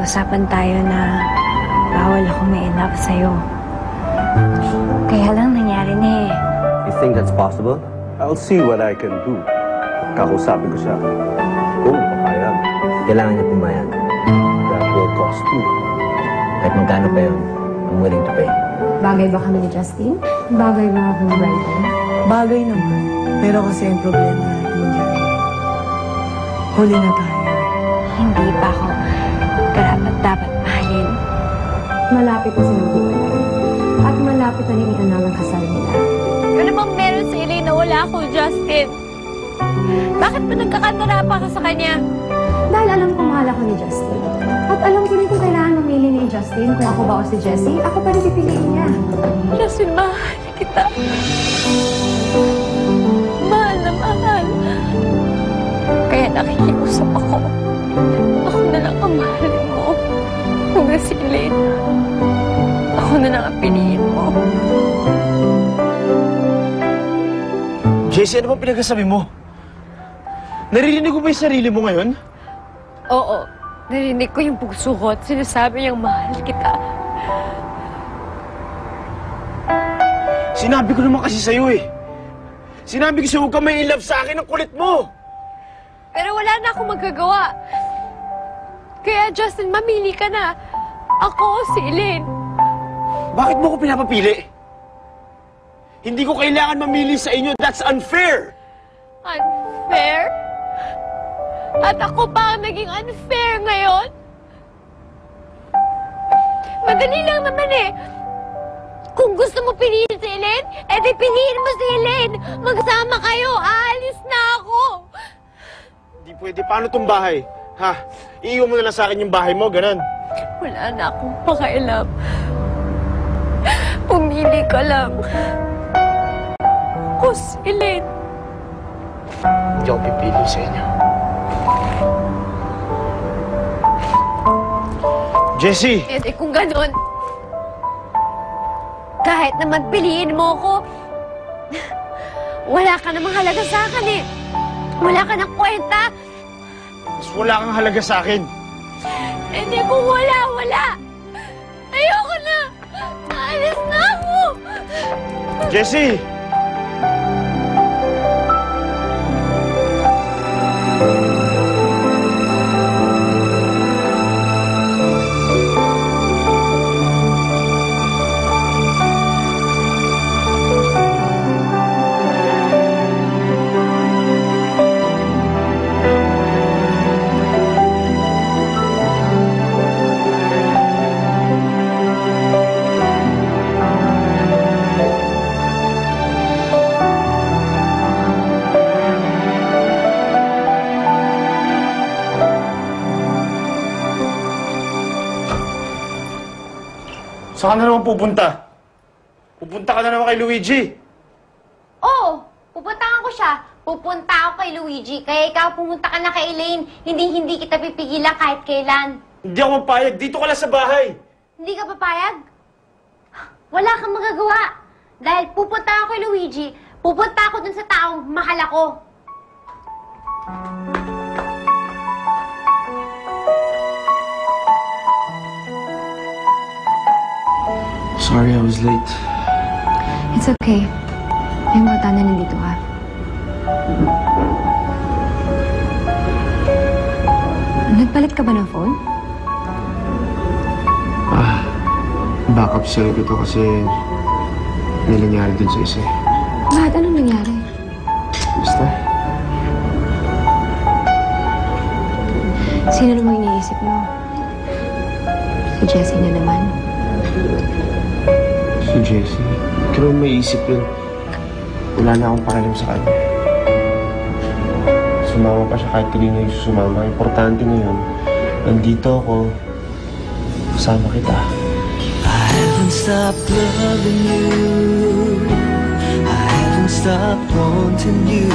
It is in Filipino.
usapan tayo na bawal ako may love sa'yo. Kaya lang nangyari na eh. You think that's possible? I'll see what I can do. Kakusapin ko siya. Kung papayag. Kailangan niya pumayag. That will cost me. Kahit magkano pa yun, I'm willing to pay. Bagay ba kami ni Justin? Bagay ba akong Brighton? Bagay naman. Pero kasi ang problema natin dyan. Huli na tayo. Hindi pa ako karapat-dapat mahalin. Malapit na silang tuwalay. At malapit na rin ianal ang kasal nila. Ano bang meron sa Elaine na wala ako, Justin? Bakit ba nagkakantarapa ka sa kanya? Dahil alam ko mahal ako ni Justin. At alam ko rin kung kailangan mamili ni Justin kung ako ba o si Jessie, ako pa rin pipiliin niya. Justin, mahal kita. Mahal na mahal. Kaya nakikiusap ako. Ako na lang ang mahalin mo. Huwag na si Elaine. Ako na lang ang piliin mo. Jessie, ano bang pinagsasabi mo? Naririnig ko ba yung sarili mo ngayon? Oo. Narinig ko yung puso ko at sinasabi niyang mahal kita. Sinabi ko naman kasi sa'yo eh. Sinabi ko sa'yo, huwag ka may in love sa akin, ang kulit mo! Pero wala na akong magagawa. Kaya Justin, mamili ka na. Ako o si Elaine. Bakit mo ko pinapapili? Hindi ko kailangan mamili sa inyo. That's unfair! Unfair? At ako pa ang naging unfair ngayon? Madali lang naman eh. Kung gusto mo piliin si Elaine, edi piliin mo si Elaine. Magsama kayo. Aalis na ako. Hindi pwede. Paano tong bahay? Ha? Iiwan mo na lang sa akin yung bahay mo, ganun. Wala na akong pakialam. Pumili ka lang. Ako si Elaine. Hindi ako pipili sa inyo. Jessie! Eh, kung ganun, kahit naman piliin mo ko, wala ka namang halaga sa akin eh. Wala ka ng kwenta. Mas wala kang halaga sa akin. Hindi kung wala. Ayoko na. Alis na ako. Jessie! Saan ka na naman pupunta? Pupunta ka na naman kay Luigi. Oo, pupuntahan ko siya. Pupunta ako kay Luigi. Kaya ikaw pumunta ka na kay Elaine. Hindi kita pipigilan kahit kailan. Hindi ako mapayag. Dito ka lang sa bahay. Hindi ka papayag? Wala kang magagawa. Dahil pupunta ako kay Luigi, pupunta ako dun sa taong mahal ako. Sorry, I was late. It's okay. May mga na nandito ka. Nagpalit ka ba ng phone? Backup sale ko to kasi may nangyari dun sa isa. Bakit? Anong nangyari? Basta. Sino namang iniisip mo? Si Jessie na naman. Si Jessie? Pero may isip yun. Wala na akong pakialam sa kanya. Sumama pa siya kahit hindi na yung sumama. Importante ngayon, nandito ako. Kasama kita. I haven't stopped loving you. I haven't stopped wanting you.